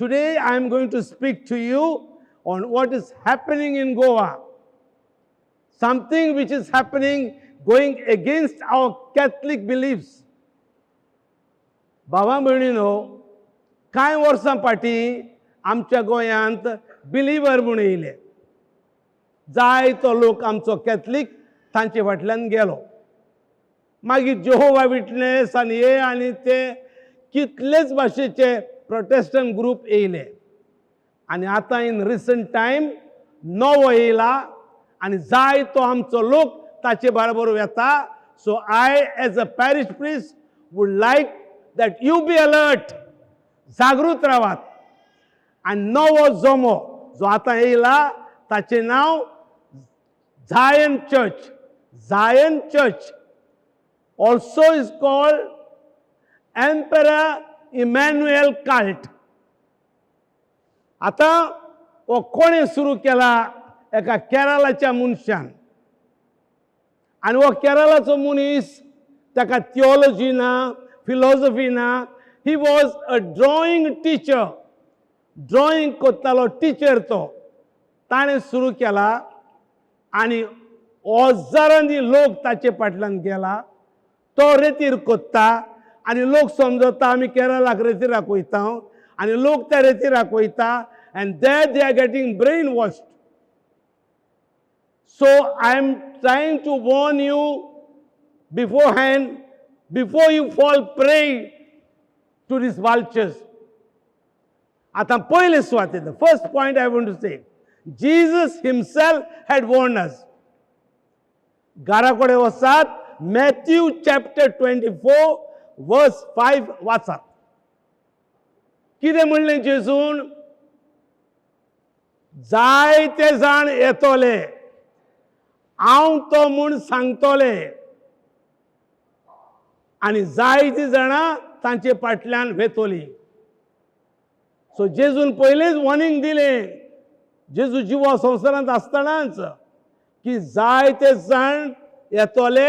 Today I am going to speak to you on what is happening in Goa. Something which is happening going against our Catholic beliefs. भावा भयणीनो, कांय वर्सां फाटीं आमच्या गोंयांत believer म्हूण येयले. जायतो लोक आमचो कॅथलीक तांचे फाटल्यान गेलो. मागीर जेहोवा विटनेस आनी हे आनी ते कितलेच भाशेचे प्रोटेस्टंट ग्रूप येयले. आनी आतां इन रिसंट टायम नवो येयला आनी जायतो आमचो लोक ताचे बरोबर येता. So I as a parish priest would like that you be alert, जागृत रावात. आनी नवो जोमो जो आतां येयला ताचें नांव Zion Church. Zion Church also is called Emperor Emmanuel Cult. आतां हो कोणें सुरू केला? एका केरळाच्या मनशान. आनी हो केरळाचो मनीस, ताका थियोलॉजी ना, philosophy na. He was a drawing teacher. Drawing कोत्तालो टीचर तो. ताणें सुरू केला आनी हजारांनी लोक ताचे फाटल्यान गेला. तो रेतीर कोत्ता आनी लोक समजता आमी केरळाक रेतीराक वयता आनी लोक त्या रेतीराक वयता and there they are getting brainwashed. So I am trying to warn you beforehand, before you fall prey to these vultures. आता पहिले सुवातेर, the first point I want to say, Jesus himself had warned us. घरा कडेन वचात, Matthew chapter 24 verse 5 वाचात. कितें म्हणलें जेजून? जायते जाण येतोले, हांव तो म्हूण सांगतोले आनी जायतीं जाणां तांचे फाटल्यान वेतोली. सो जेजून पयलेंच वॉर्निंग दिलें, जेजू जिवा संवसारांत आसतनाच, की जायते जाण येतोले,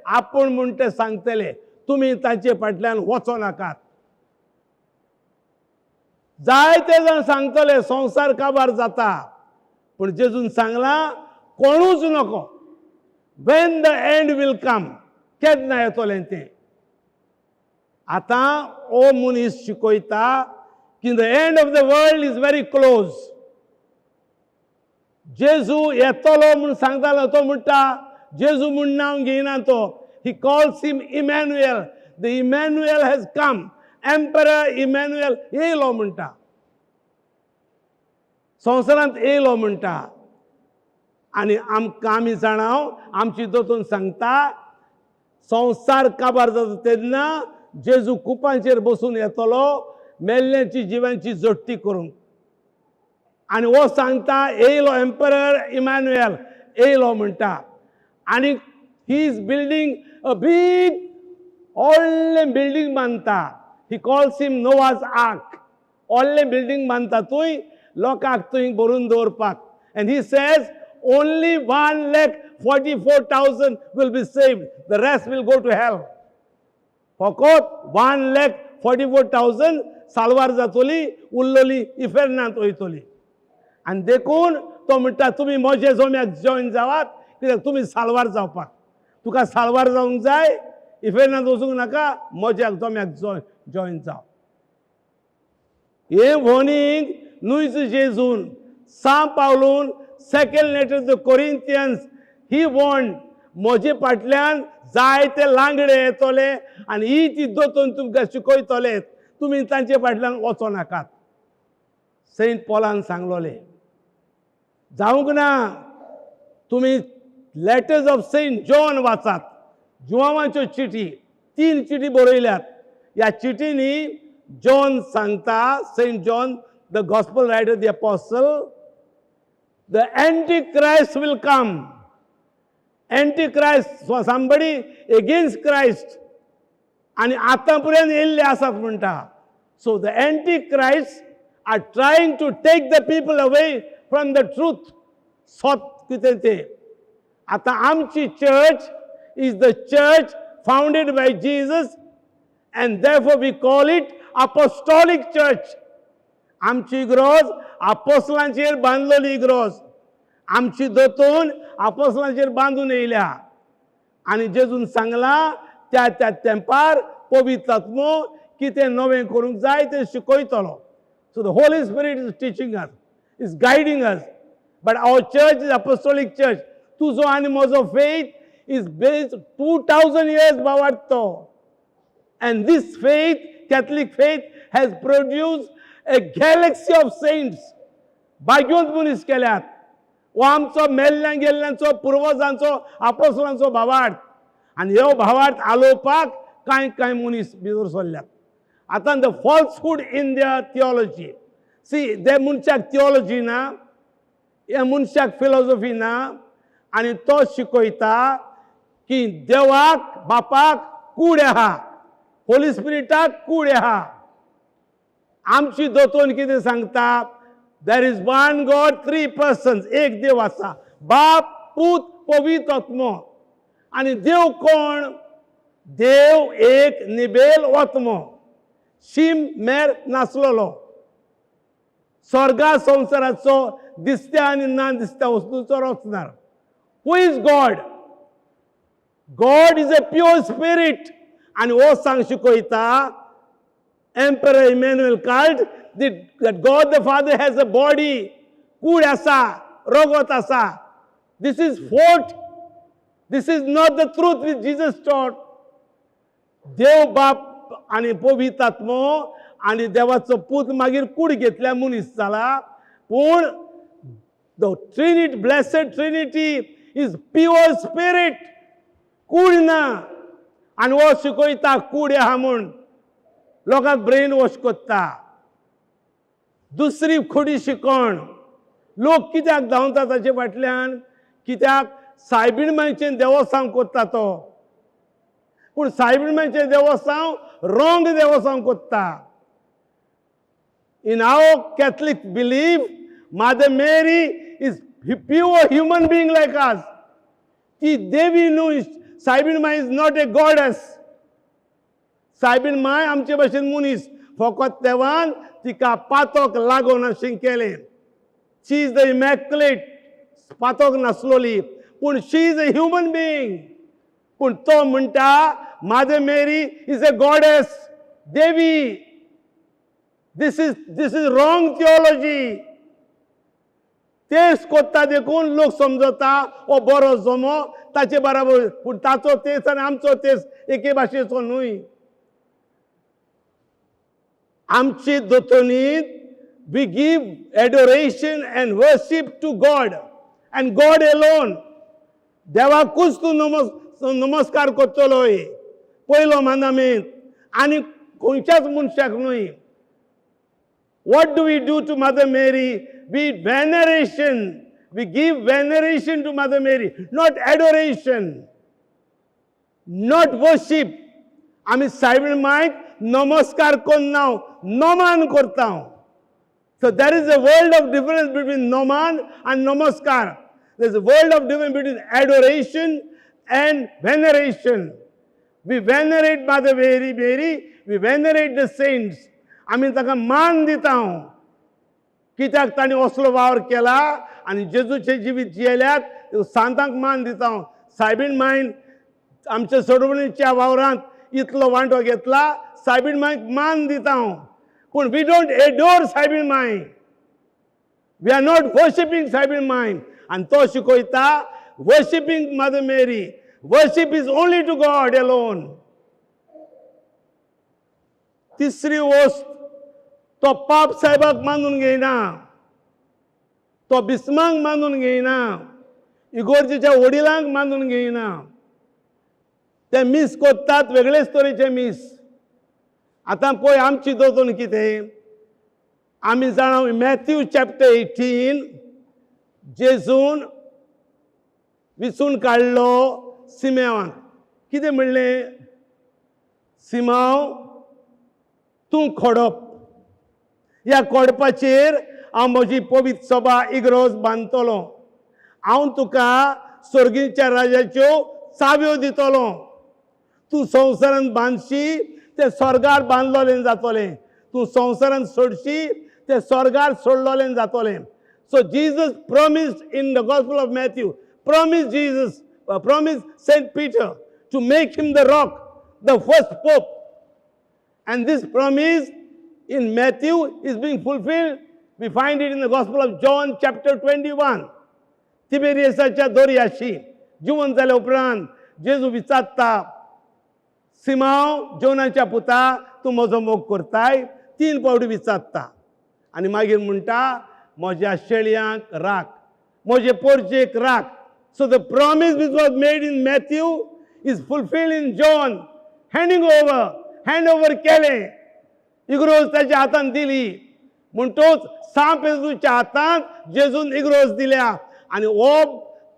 आपूण म्हूण ते सांगतले, तुमी तांचे फाटल्यान वचो नाकात. जायते जाण सांगतले संवसार काबार जाता, पूण जेजून सांगलां कोणूच नको. when the end will come, केन्ना येतोलें तें. आतां ओ मनीस शिकयता की the end of the world is very close. जेजू येतलो म्हूण सांगतालो तो म्हणटा, जेजू म्हूण नांव घेयना तो. He calls him Emmanuel. The Emmanuel has come. Emperor Emmanuel येयलो म्हणटा, संवसारांत येयलो म्हणटा. आनी आमकां आमी जाणाव, आमची दोतोन सांगता, संवसार काबार जाता तेन्ना जेजू कुपांचेर बसून येतलो मेल्ल्यांची जिवांची जोडटी करून. आनी हो सांगता येयलो एम्परर इमॅन्युएल येयलो म्हणटा. आनी ही इज बिल्डींग अ बीग व्हडलें बिल्डींग बांदता. He calls him Noah's arc. व्हडलें बिल्डींग बांदता थंय लोकांक थंय भरून दवरपाक. And he says only 1,44,000 will be saved. The rest will go to hell. फकत 1,44,000 साल्वार जातोली, उरलोली इफेर्नांत वयतोली. आनी देखून तो म्हणटा तुमी म्हजे जोम्याक जॉयन जावात, कित्याक तुमी साल्वार जावपाक. तुका साल्वार जावंक जाय, इफेर्नांत वचूंक नाका, म्हज्या जोम्याक जॉयन जाव. हे वॉर्निंग न्हूच जेजून St. Paulun, second letter to the Corinthians, he warned, म्हजे फाटल्यान जायते लांगडे येतोले आनी ही ती दोतोन तुमकां शिकयतले, तुमी तांचे फाटल्यान वचो नाकात. सेंट पॉलान सांगलोले. जावंक ना. तुमी लेटर्स ऑफ सेंट जॉन वाचात. जुवांवाच्यो चिटी 3 चिटी बरयल्यात. ह्या चिटींनी जॉन सांगता, Saint John, the gospel writer, the apostle, the Antichrist will come. Antichrist, so somebody against Christ. And आतापर्यंत येल्ले आसात म्हणटा. So the Antichrists are trying to take the people away from the truth. सोत कितें ते. आतां आमची church is the church founded by Jesus, and therefore we call it apostolic church. आमची इग्रोज आपोसलांचेर बांदलेली इग्रोज, आमची दोतोन आपोसलांचेर बांदून येयल्या. आनी जेजून सांगला त्या त्या तेंपार पवित्र आत्मो कितें नवें करूंक जाय तें शिकयतलो. So the Holy Spirit is teaching us, is guiding us. But our church is apostolic church. तुझो आनी म्हजो faith is based 2000 years बावाडतो. And this faith, Catholic faith, has produced a galaxy of saints. भाग्यवंत मनीस केल्यात. हो आमचो मेल्ल्यां गेल्ल्यांचो पुर्वजांचो आपोसलांचो भावार्थ. आनी ह्यो भावार्थ आलोवपाक कांय मनीस भितर सरल्यात. आतां the falsehood in their theology. सी ते मनशाक थियोलॉजी ना, ह्या मनशाक फिलॉसॉफी ना, आनी तो शिकयता की देवाक बापाक कूड आहा, होली स्पिरिटाक कूड आहा. आमची दोतोन कितें सांगता? There is one God, 3 persons. एक देव आसा, बाप, पूत, पवित्र आत्मो. आनी देव कोण? देव एक निबेल वत्मो. शीम मेर नासलोलो. स्वर्गा संवसाराचो दिसत्या आनी ना दिसत्या वस्तूचो रचणार. Who is God? God is a pure spirit. आनी हो सांग शिकयता Emperor Emmanuel called that God the Father has a body. Kud asa, rogot asa. This is fort. This is not the truth which Jesus taught. देव बाप आनी पवित्र आत्मो आनी देवाचो पूत मागीर कूड घेतल्या मनीस जाला. पूण the Trinity, blessed Trinity is pure spirit. कूड ना. आनी हो शिकयता कूड आहा म्हूण. लोकांक ब्रेन वॉश करता. दुसरी खोडी शिकवण. लोक कित्याक धांवता ताचे फाटल्यान? कित्याक सायबीणमांचें देवस्थान करता तो. पूण सायबीणमांचें देवस्थान रॉंग देवस्थान करता. In our Catholic belief Mother Mary is pure human being like us. ती देवी न्हू. सायबीणमां इज नॉट ए गॉडेस. सायबीण माय आमचे भाशेन मनीस. फकत देवान तिका पातोक लागून अशें केलें. She is the immaculate. पातोक नासलोली, पूण she is a human being. पूण तो म्हणटा Mother Mary is a goddess, देवी. This is wrong theology. तेच कोत्ता देखून लोक समजता ओ बरो जमो ताचे बराबर. पूण ताचो तेच आनी आमचो तेच एके भाशेचो न्हय. आमची दोतोनीत we give adoration and worship to God and God alone. देवाकूच तूं नमस्कार करतलोय. पयलो मानदंड. आनी खंयच्याच मनशाक न्हय. What do we do to Mother Mary? We veneration. We give veneration to Mother Mary, not adoration, not worship. आमी सायबीण मांयक नमस्कार करना, नमन करता. So there is a world of difference between naman and namaskar. There is a world of difference between adoration and veneration. We venerate Mother Mary, we venerate the saints. आमी ताका मान दिता. कित्याक ताणें असलो वावर केला आनी जेजूचे जिवीत जियेल्यात सांतांक मान दिता. सायबीण मांयन आमच्या सोडवणीच्या वावरांत इतलो वांटो घेतला. सायबीण मांयक मान दिता. पूण वी डोंट एडोर सायबीण मांय. वी आर नॉट वर्शिपींग सायबीण मांय. आनी तो शिकयता worshipping Mother Mary. Worship is only to God alone. तिसरी वस्त, तो पाप साहेबाक मानून घेयना. तो बिस्मांक मानून घेयना. इगोर्जेच्या वडिलांक मानून घेयना. ते मिस करतात वेगळेच तरेचे मिस. आतां पळय आमची दोतोन कितें. आमी जाणा मॅथ्यू चॅप्टर 18 जेजून विचून काडलो सिमेवाक. कितें म्हणलें? सिमाव तूं खोडप. ह्या खोडपाचेर हांव म्हजी पवित्र सभा इग्रोज बांदतलो. हांव तुका स्वर्गीच्या राजाच्यो चाव्यो दितलो. तूं संवसारांत बांदशी ते स्वर्गार बांदलोलें जातलें. तूं संवसारांत सोडशी ते स्वर्गार सोडलोलें जातोलें. So Jesus promised in the Gospel of Matthew, promised Saint Peter to make him the rock, the first pope. And this promise in Matthew is being fulfilled. We find it in the Gospel of John chapter 21. तिबेरियसाच्या दोरयाशी जिवंत जाल्या उपरांत जेजू विचारता, सिमांव जोनाच्या पुता तूं म्हजो मोग करताय? 3 फावटी विचारता आनी मागीर म्हणटा, म्हज्या शेळयांक राख, म्हजे पोरचेक राख. So the promise which was made in Matthew is fulfilled in John. Handover केलें, इग्रोज ताच्या हातान दिली. म्हणटोच सांप येजूच्या हातांत जेजून इग्रोज दिल्या. आनी हो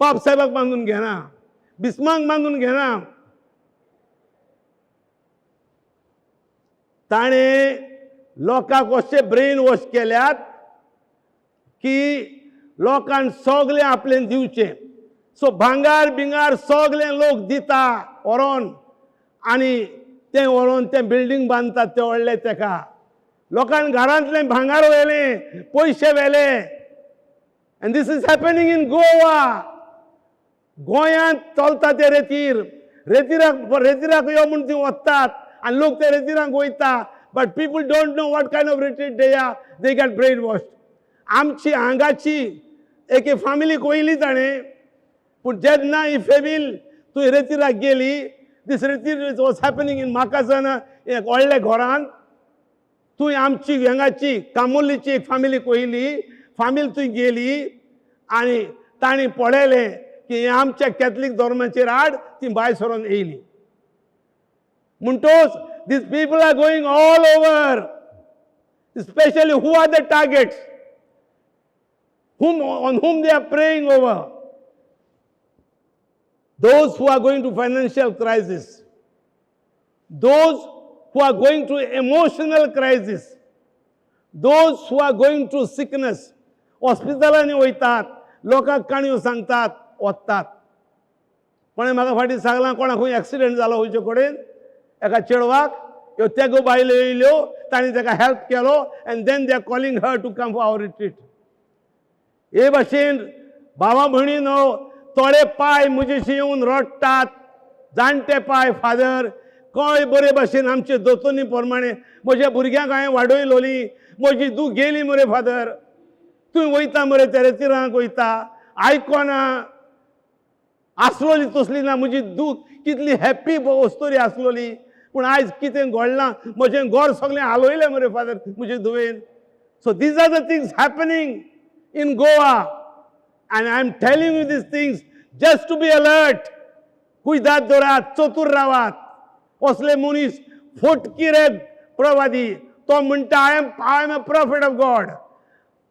पाप साहेबाक बांदून घेना, बिस्मांक बांदून घेना. ताणे लोकांक अशें ब्रेन वॉश केल्यात की लोकांक सगळें आपलें दिवचें. सो भांगार बिंगार सगळें लोक दिता व्हरोन, आनी तें व्हरोन तें बिल्डींग बांदतात ते व्हडले तेका. लोकांनी घरांतलें भांगार व्हेलें, पयशे व्हेले. And this is happening in Goa. गोंयांत चलता ते रेतीराक यो म्हूण ती वतात आनी लोक ते रेतीराक वयता. But people don't know what kind of retreat they are. They get brainwashed. आमची हांगाची एक फॅमिली वयली ताणें, पूण जेन्ना ही फॅमिली थंय रेतीराक गेली, this retreat was happening in Makasana, एक व्हडल्या घरांत. थंय आमची हांगाची कामोलीची एक फॅमिली वयली. फॅमिली थंय गेली आनी तांणी पळयलें की आमच्या कॅथलीक धर्माचेर आड ती भायर सरोन येयली. म्हणटोच these people are going all over, especially who are the targets, on whom they are preying over. Those who are going to financial crisis, those who are going to emotional crisis, those who are going through sickness. हॉस्पिटलांनी वयतात, लोकांक काणयो सांगतात, वतात. कोणें म्हाका फाटीं सांगलां कोणाक खंय एक्सिडेंट जालो खंयचे कडेन, एका चेडवाक, ह्यो तेगो बायलो येयल्यो, तांणी ताका हेल्प केलो, and then they are calling her to come for our retreat. हे भाशेन भावा भयणीनो, थोडे पाय म्हजेशी येवन रडटात, जाणटे पाय, फादर कळ्ळें बरे भाशेन आमचे दोतोनी प्रमाणे म्हज्या भुरग्यांक हांवें वाडयलोली, म्हजी दूख गेली मरे फादर, तूं वयता मरे त्या रेतीराक वयता, आयकोना, आसलोली तसली ना, म्हजी दूख कितली हॅप्पी वस्तोरी आसलोली, पूण आयज कितें घडलां, म्हजें घर सगळें हालयलें मरे फादर म्हजे धुवेन. So these are the things happening in Goa, and I am telling you these things just to be alert. कुयदाद दवरात, चतूर रावात. असले मनीस फोटकी रे प्रवादी, तो म्हणटा I am a prophet of God.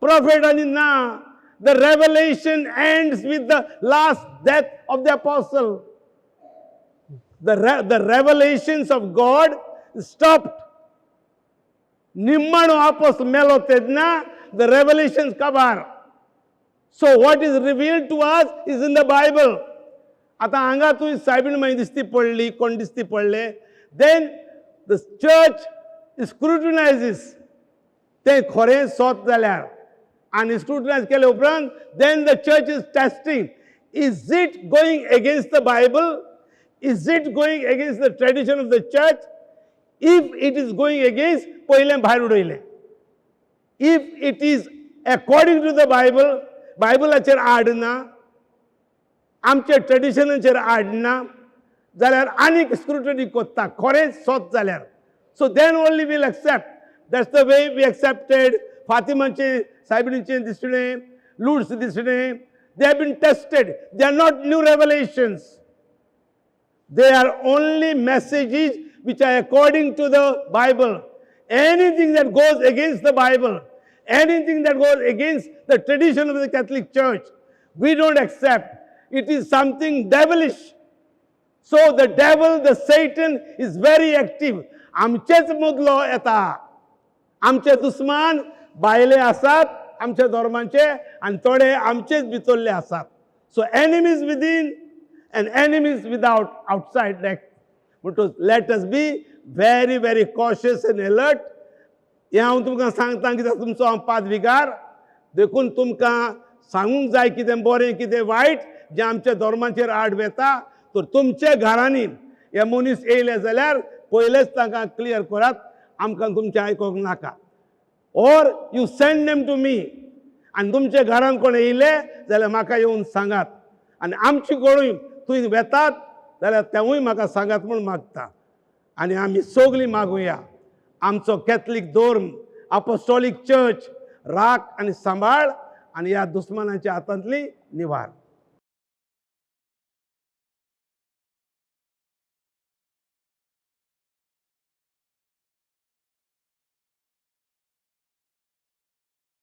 Prophet आणि ना, the revelation ends with the last death of the apostle. The revelations of God stopped. निम्माणो apostle मेलो तेदना the revelations kabar. So what is revealed to us is in the Bible. आता हांगा तुवें सायबीण मागीर दिसती पडली, कोण दिसती पडले. Then the church scrutinizes. तें खरें सोत जाल्यार. And scrutinize केले उपरांत, then the church is testing. Is it going against the Bible? Is it going against the tradition of the church? If it is going against, पहिले भायर उडयले. If it is according to the Bible, बायबलाचेर आड ना, आमच्या ट्रेडिशनाचेर आड ना, जाल्यार आनीक scrutiny कोत्ता, खरेंच सोत जाल्यार. So then only we'll accept. That's the way we accepted Fatimaचे, सायबिणीचे दिसणे, Lourdes दिसणे. They have been tested. They are not new revelations. They are only messages which are according to the Bible. Anything that goes against the Bible, anything that goes against the tradition of the Catholic Church, we don't accept. It is something devilish. So the devil, the Satan is very active. आमचेच मुदलो येता. आमचे दुस्मान बायले आसात आमच्या धर्माचे आनी थोडे आमचेच भितरले आसात. So enemies within and enemies without, outside. But let us be very, very cautious and alert. हें हांव तुमकां सांगता कित्याक तुमचो हांव पादविकार देखून तुमकां सांगूंक जाय कितें बरें कितें वायट जें आमच्या धर्माचेर आड येता तर तुमच्या घरांनी हे मनीस येयले जाल्यार पयलेच तांकां क्लियर करात आमकां तुमचें आयकोंक नाका or you send them to me आनी तुमच्या घरान कोण येयले जाल्यार म्हाका येवन सांगात आनी आमची कोणूय थंय वेतात जाल्यार तेवूय म्हाका सांगात म्हूण मागता आनी आमी सगळीं मागुया आमचो कॅथलीक धर्म अपोस्टोलीक चर्च राख आनी सांबाळ आनी ह्या दुस्मानाच्या हातांतली निवार